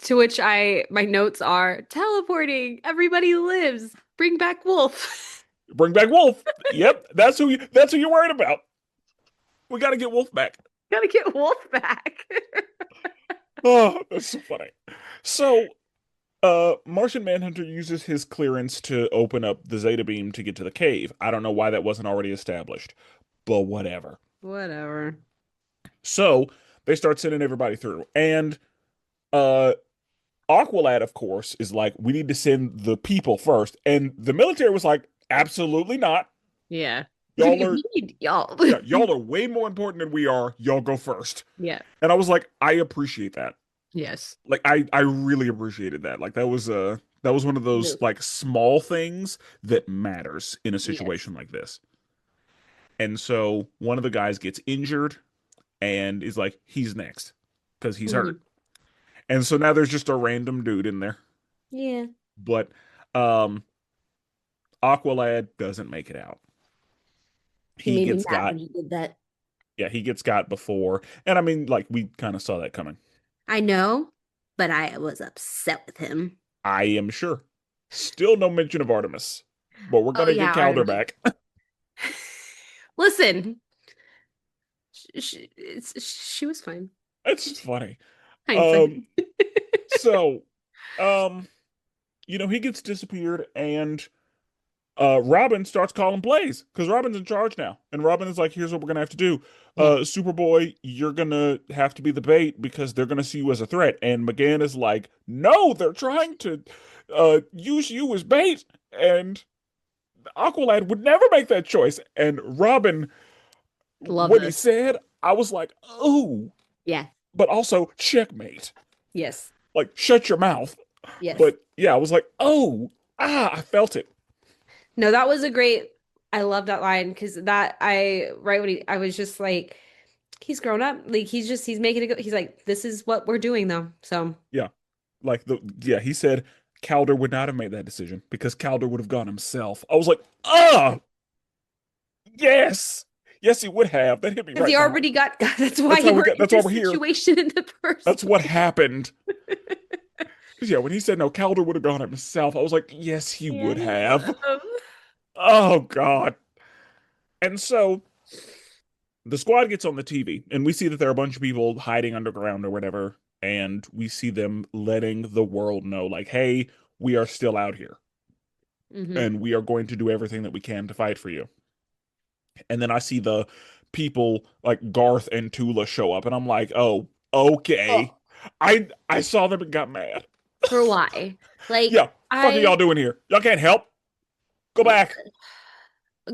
To which my notes are teleporting. Everybody lives. Bring back Wolf. Bring back Wolf. Yep, that's who you're worried about. We got to get Wolf back. Gotta get Wolf back. Oh, that's so funny. So, Martian Manhunter uses his clearance to open up the Zeta beam to get to the cave. I don't know why that wasn't already established, but whatever. Whatever. So, they start sending everybody through. And uh Aqualad, of course, is like, we need to send the people first. And the military was like, absolutely not. Yeah. Y'all We are, need y'all. yeah, y'all are way more important than we are. Y'all go first. Yeah. And I was like, I appreciate that. Yes. Like, I really appreciated that. Like, that was one of those Move. like small things that matters in a Yes. situation like this. And so one of the guys gets injured and is like, he's next because he's hurt. Hmm. And so now there's just a random dude in there. Yeah. But um Aqualad doesn't make it out. He He made me gets mad got. when he did that. Yeah, he gets got before. And I mean, like, we kind of saw that coming. I know, but I was upset with him. I am sure. Still no mention of Artemis. But we're Oh gonna get yeah, Calder Artemis. back. Listen, she was fine. It's just funny. Hindsight. Um, so, um, he gets disappeared and Robin starts calling plays because Robin's in charge now. And Robin is like, here's what we're gonna have to do. Yeah. Superboy, you're gonna have to be the bait because they're gonna see you as a threat. And McGann is like, no, they're trying to use you as bait. And Aqualad would never make that choice. And Robin, Love when he this. said, I was like, oh, Yeah. but also checkmate. Yes. Like, shut your mouth. Yes. But yeah, I was like, oh, I felt it. No, that was a great. I love that line because that I right when I was just like, he's grown up. Like he's making it go. He's like, this is what we're doing though. So Yeah. Like he said Calder would not have made that decision because Calder would have gone himself. I was like, ah, yes. Yes, he would have. That hit me because right he in the heart. already got. That's why you were in That's why this we're here. situation in the first That's what place. happened. 'Cause, yeah, when he said no, Calder would have gone himself. I was like, yes, he Yeah, would he would have. have. Oh God. And so the squad gets on the TV and we see that there are a bunch of people hiding underground or whatever. And we see them letting the world know, like, hey, we are still out here Hmm. and we are going to do everything that we can to fight for you. And then I see the people like Garth and Tula show up, and I'm like, oh, okay. Oh, I saw them and got mad. for why? Yeah, Like fuck are y'all I doing here? Y'all can't help. Go back.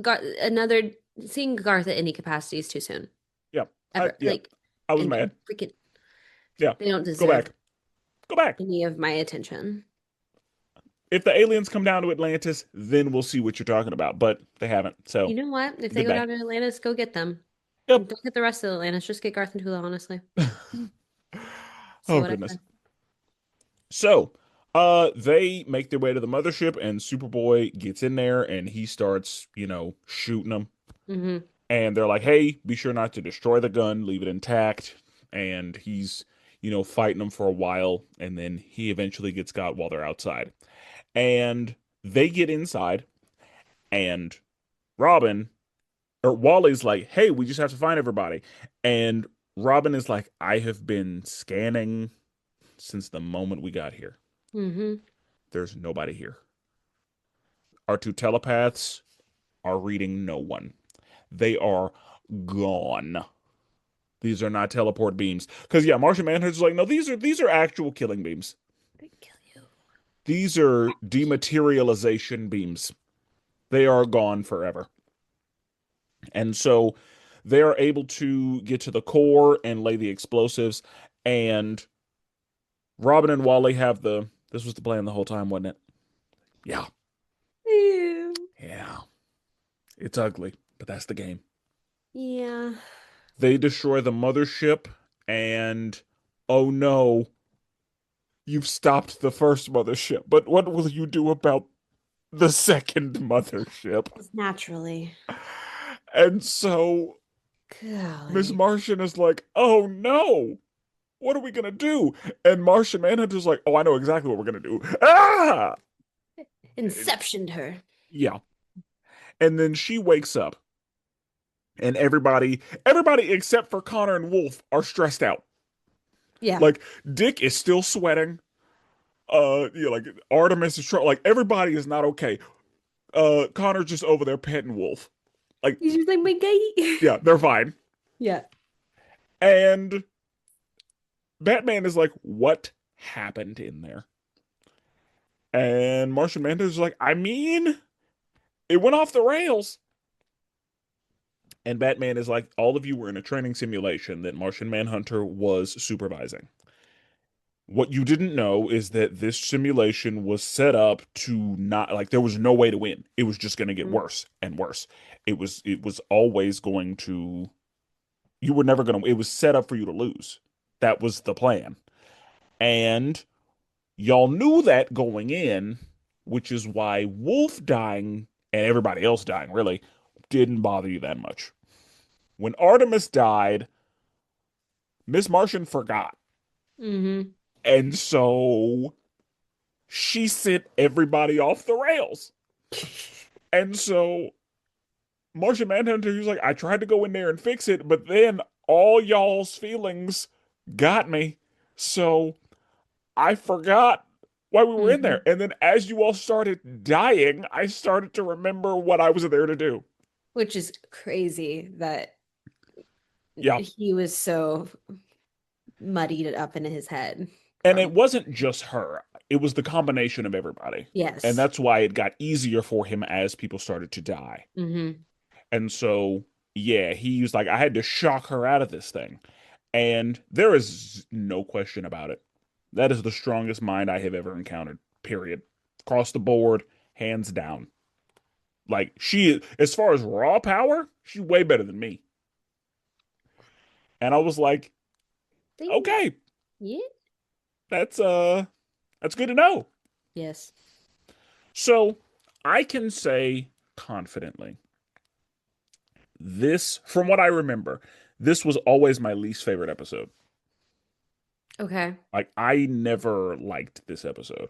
got another seeing Garth at any capacity is too soon. Yeah, Ever. yeah. Like I was and mad. freaking Yeah, they don't go deserve back. Go back. any of my attention. If the aliens come down to Atlantis, then we'll see what you're talking about. But they haven't, You so know what? If they go goodbye. down to Atlantis, go get them. Yep. Don't get the rest of Atlantis. Just get Garth and Tula, honestly. See Oh what I goodness. said. So, they make their way to the mothership, and Superboy gets in there, and he starts, shooting them. Hmm. And they're like, "Hey, be sure not to destroy the gun, leave it intact." And he's, fighting them for a while, and then he eventually gets got while they're outside. And they get inside, and Robin or Wally's like, "Hey, we just have to find everybody." And Robin is like, "I have been scanning since the moment we got here. Hmm. There's nobody here. Our two telepaths are reading no one. They are gone. These are not teleport beams." Because yeah, Martian Manhunter's like, "No, these are actual killing beams. They kill you. These are dematerialization beams. They are gone forever." And so they are able to get to the core and lay the explosives. And Robin and Wally have the. This was the plan the whole time, wasn't it? Yeah, Ew. yeah. It's ugly, but that's the game. Yeah. They destroy the mothership, and oh no, you've stopped the first mothership. But what will you do about the second mothership. Naturally. And so Miss Golly. Martian is like, oh no, what are we gonna do? And Martian Manhunter's like, oh, I know exactly what we're gonna do. Ah! Inceptioned her. Yeah. And then she wakes up, and everybody except for Connor and Wolf are stressed out. Yeah. Like Dick is still sweating. Like Artemis is like everybody is not okay. Connor's just over there petting Wolf. Like, He's just like, my guy. yeah, they're fine. Yeah. And Batman is like, what happened in there? And Martian Manhunter's like, I mean, it went off the rails. And Batman is like, all of you were in a training simulation that Martian Manhunter was supervising. What you didn't know is that this simulation was set up to not like there was no way to win. It was just going to get Mhm. worse and worse. It was always going to you were never going to it was set up for you to lose. That was the plan. And y'all knew that going in, which is why Wolf dying and everybody else dying really didn't bother you that much. When Artemis died, Miss Martian forgot. Hmm. And so she sent everybody off the rails. And so Martian Manhunter, he was like, I tried to go in there and fix it, but then all y'all's feelings got me. So I forgot why we were in there. Hmm. And then as you all started dying, I started to remember what I was there to do. Which is crazy that Yeah. he was so muddied it up in his head And it from. wasn't just her, it was the combination of everybody. And Yes. that's why it got easier for him as people started to die. Hmm. And so, yeah, he was like, I had to shock her out of this thing. And there is no question about it. That is the strongest mind I have ever encountered, period. Across the board, hands down. Like, as far as raw power, she's way better than me. And I was like, Ding. okay, Yeah. that's that's good to know. Yes. So I can say confidently, this, from what I remember, this was always my least favorite episode. Okay. Like, I never liked this episode.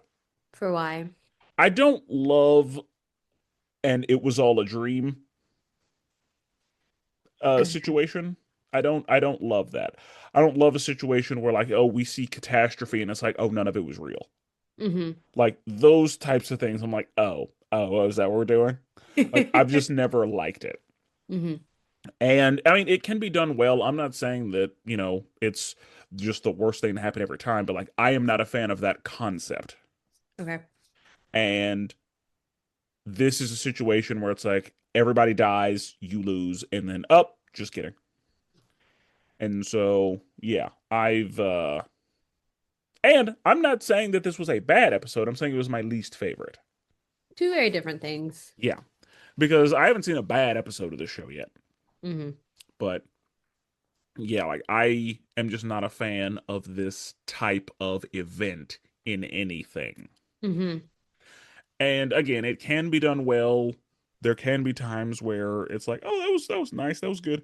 For why? I don't love, and it was all a dream situation. I don't love that. I don't love a situation where like, oh, we see catastrophe and it's like, oh, none of it was real. Hmm. Like those types of things, I'm like, oh, is that what we're doing? Like, I've just never liked it. Hmm. And I mean, it can be done well. I'm not saying that, it's just the worst thing to happen every time, but like, I am not a fan of that concept. Okay. And this is a situation where it's like everybody dies, you lose, and then up, just kidding. And so, yeah, and I'm not saying that this was a bad episode. I'm saying it was my least favorite. Two very different things. Yeah, because I haven't seen a bad episode of this show yet. Hmm. But yeah, like I am just not a fan of this type of event in anything. Hmm. And again, it can be done well. There can be times where it's like, oh, that was nice, that was good.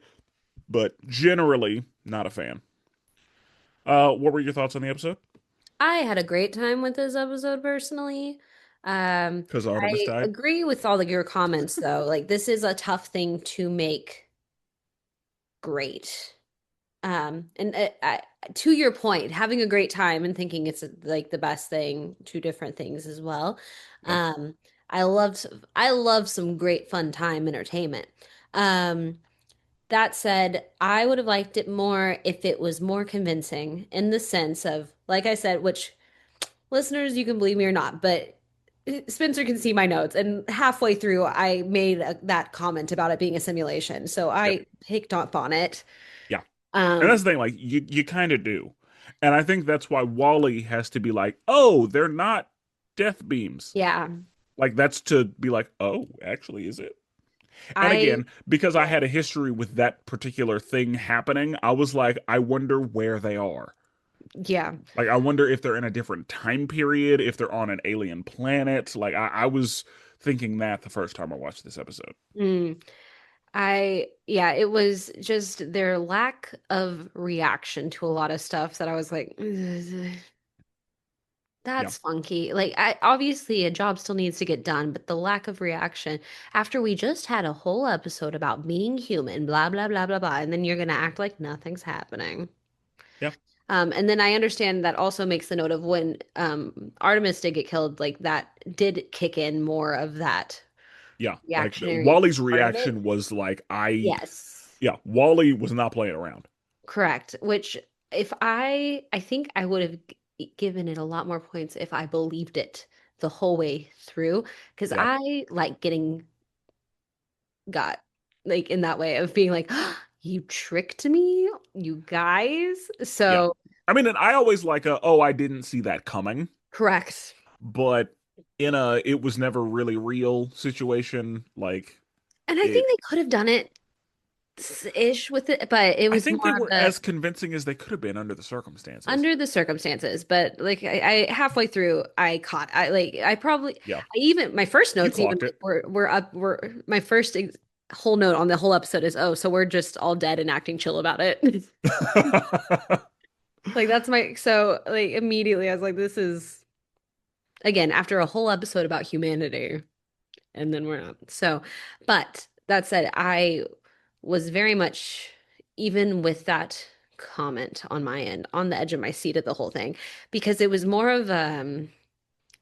But generally, not a fan. What were your thoughts on the episode? I had a great time with this episode personally. Because Artemis I died. agree with all of your comments though. Like this is a tough thing to make great. And to your point, having a great time and thinking it's like the best thing, two different things as well. Yeah, Um, I loved I love some great fun time entertainment. Um, that said, I would have liked it more if it was more convincing in the sense of, like I said, which listeners, you can believe me or not, but Spencer can see my notes. And halfway through, I made that comment about it being a simulation. So yeah, I picked up on it. yeah. And Um, that's the thing, like you kind of do. And I think that's why Wally has to be like, oh, they're not death beams. yeah, Like that's to be like, oh, actually, is it? And I, again, because I yeah, had a history with that particular thing happening, I was like, I wonder where they are. yeah. Like, I wonder if they're in a different time period, if they're on an alien planet. Like, I was thinking that the first time I watched this episode. Mm. Yeah, it was just their lack of reaction to a lot of stuff that I was like, "Ugh, Yeah, that's funky." Like, obviously a job still needs to get done, but the lack of reaction after we just had a whole episode about being human, blah, blah, blah, blah, blah, and then you're gonna act like nothing's happening. yeah, And then I understand that also makes the note of when Artemis did get killed, like that did kick in more of that yeah. Like reactionary Wally's part of it. reaction was like, Yes. yeah, Wally was not playing around. Correct. Which if I think I would have given it a lot more points if I believed it the whole way through because Yep, I like getting got like in that way of being like you tricked me, you guys. yeah. So I mean, and I always like oh, I didn't see that coming, correct. but in a it was never really real situation, like And I it. think they could have done it ish with it, but it I was think they more of were the as convincing as they could have been under the circumstances. under the circumstances. But like I halfway through, I caught. I like I probably Yeah, I even my first you notes even clocked like it. were up were my first whole note on the whole episode is oh so we're just all dead and acting chill about it. Like that's my so like immediately I was like this is again after a whole episode about humanity and then we're not. So, but that said, I was very much, even with that comment on my end, on the edge of my seat at the whole thing, because it was more of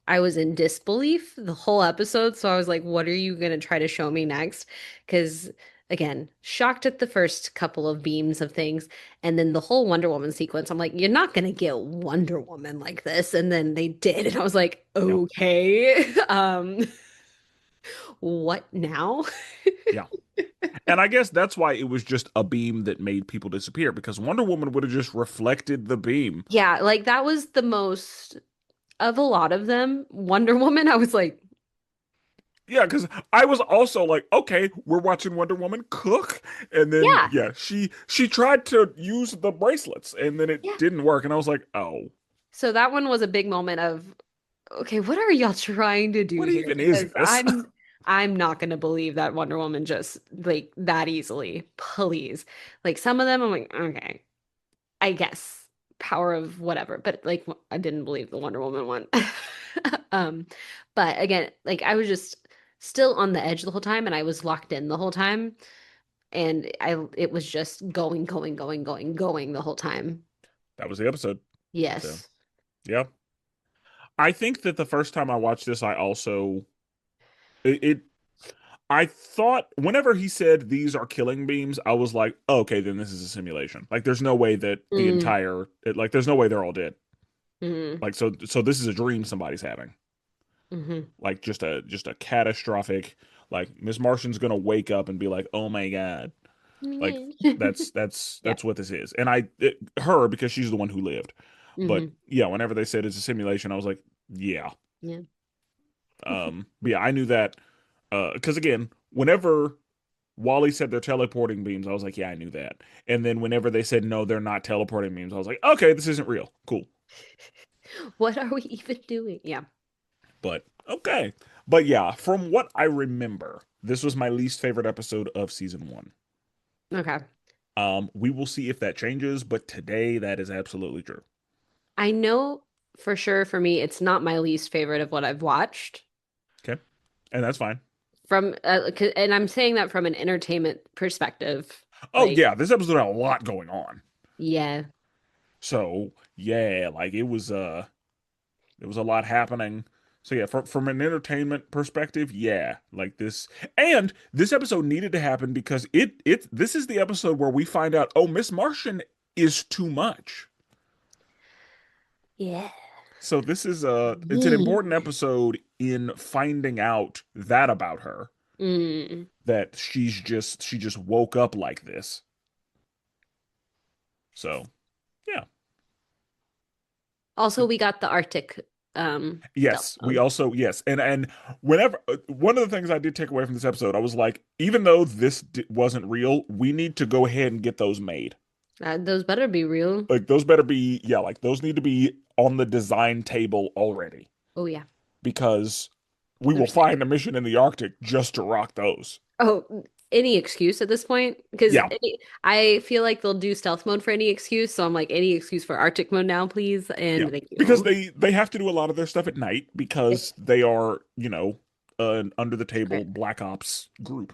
I was in disbelief the whole episode. So I was like, what are you gonna try to show me next? Because again, shocked at the first couple of beams of things, and then the whole Wonder Woman sequence. I'm like, you're not gonna get Wonder Woman like this, and then they did, and I was like, Yeah, okay. What now? yeah. And I guess that's why it was just a beam that made people disappear because Wonder Woman would have just reflected the beam. Yeah, like that was the most of a lot of them. Wonder Woman, I was like, Yeah, because I was also like, okay, we're watching Wonder Woman cook, and then yeah, yeah, she tried to use the bracelets, and then it yeah. didn't work, and I was like, oh, So that one was a big moment of, okay, what are y'all trying to do what here? even is Because this? I'm not gonna believe that Wonder Woman just like that easily. Please. Like some of them I'm like, okay, I guess power of whatever, but like I didn't believe the Wonder Woman one. Um, but again, like I was just still on the edge the whole time and I was locked in the whole time. And I it was just going, going, going, going, going the whole time. That was the episode. So Yes. yeah, I think that the first time I watched this, I also it I thought whenever he said these are killing beams, I was like, oh, okay, then this is a simulation. Like, there's no way that Mm, like, there's no way they're all dead. mm, Like, so this is a dream somebody's having. mm-hmm. Like, just a catastrophic. Like, Miss Martian's gonna wake up and be like, oh my god. Like, Yeah. that's what this is. And her because she's the one who lived. But Hmm. yeah, whenever they said it's a simulation, I was like, yeah. Yeah. But yeah, I knew that. Because again, whenever Wally said they're teleporting beams. I was like, yeah, I knew that. And then whenever they said no, they're not teleporting beams, I was like, okay, this isn't real. Cool. What are we even doing? Yeah. But okay. But yeah, from what I remember, this was my least favorite episode of season one. Okay. We will see if that changes, but today that is absolutely true. I know for sure for me, it's not my least favorite of what I've watched. Okay. And that's fine. From and I'm saying that from an entertainment perspective. Oh Like, yeah, this episode had a lot going on. yeah. So yeah, like there was a lot happening. So yeah, from an entertainment perspective, yeah, like this, and this episode needed to happen because this is the episode where we find out, oh, Miss Martian is too much. Yeah. So this is it's an important Yeah. episode in finding out that about her, Mm. that she just woke up like this. So yeah, Also, we got the Arctic stealth yes, we mode. also yes, and whenever one of the things I did take away from this episode, I was like, even though wasn't real, we need to go ahead and get those made. Those better be real. Like those better be, like those need to be on the design table already Oh yeah. because, We will Understand. find a mission in the Arctic just to rock those. Oh, any excuse at this point? Because Yeah, I feel like they'll do stealth mode for any excuse. So I'm like, any excuse for Arctic mode now, please. yeah. And thank Because you. they have to do a lot of their stuff at night Yeah. because they are, an under the table Okay. Black Ops group.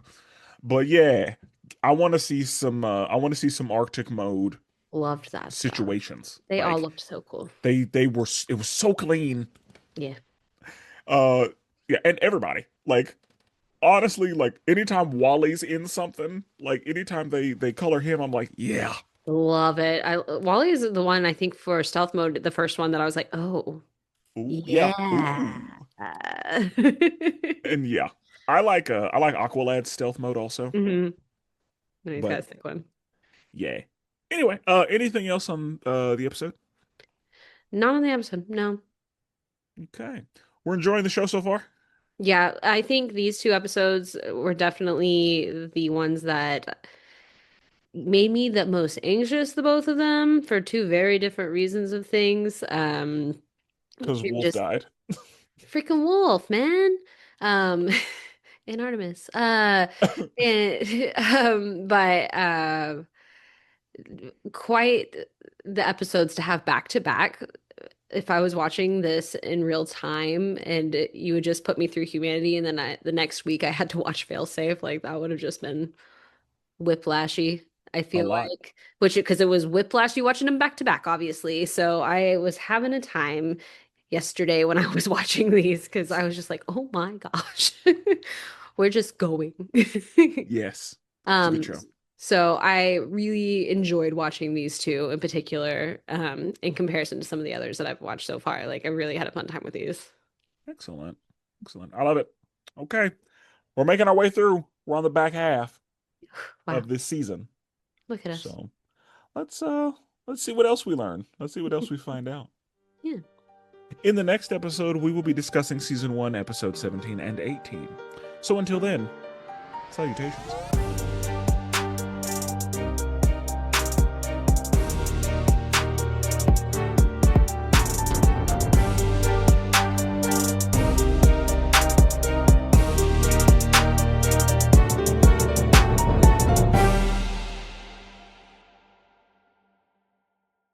But yeah, I want to see some Arctic mode Loved that stuff. situations. They all Like looked so cool. they were it was so clean. Yeah. Uh yeah, and everybody. Like honestly, like anytime Wally's in something, like anytime they color him, I'm like, yeah. Love it. Wally is the one I think for stealth mode, the first one that I was like, oh, Ooh, yeah. yeah. Ooh. And yeah. I like Aqualad's stealth mode also. hmm He's got But a sick one. yeah. Anyway, anything else on the episode? Not on the episode, no. Okay. We're enjoying the show so far. Yeah, I think these two episodes were definitely the ones that made me the most anxious, the both of them, for two very different reasons of things. Because Wolf Just died. freaking wolf, man. Um, and Artemis. And but quite the episodes to have back to back. If I was watching this in real time and you would just put me through Humanity and then the next week I had to watch Failsafe, like that would have just been whiplashy. I A feel lot. like, which because it was whiplashy watching them back to back, obviously. So I was having a time yesterday when I was watching these because I was just like, oh my gosh, we're just going. Yes. It's a good Um, show. so I really enjoyed watching these two in particular, in comparison to some of the others that I've watched so far. Like I really had a fun time with these. Excellent. Excellent. I love it. Okay. We're making our way through. We're on the back half Wow, of this season. look at us. So let's uh let's see what else we learn. Let's see what else we find out. Yeah. In the next episode, we will be discussing season 1, episode 17 and 18. So until then, salutations.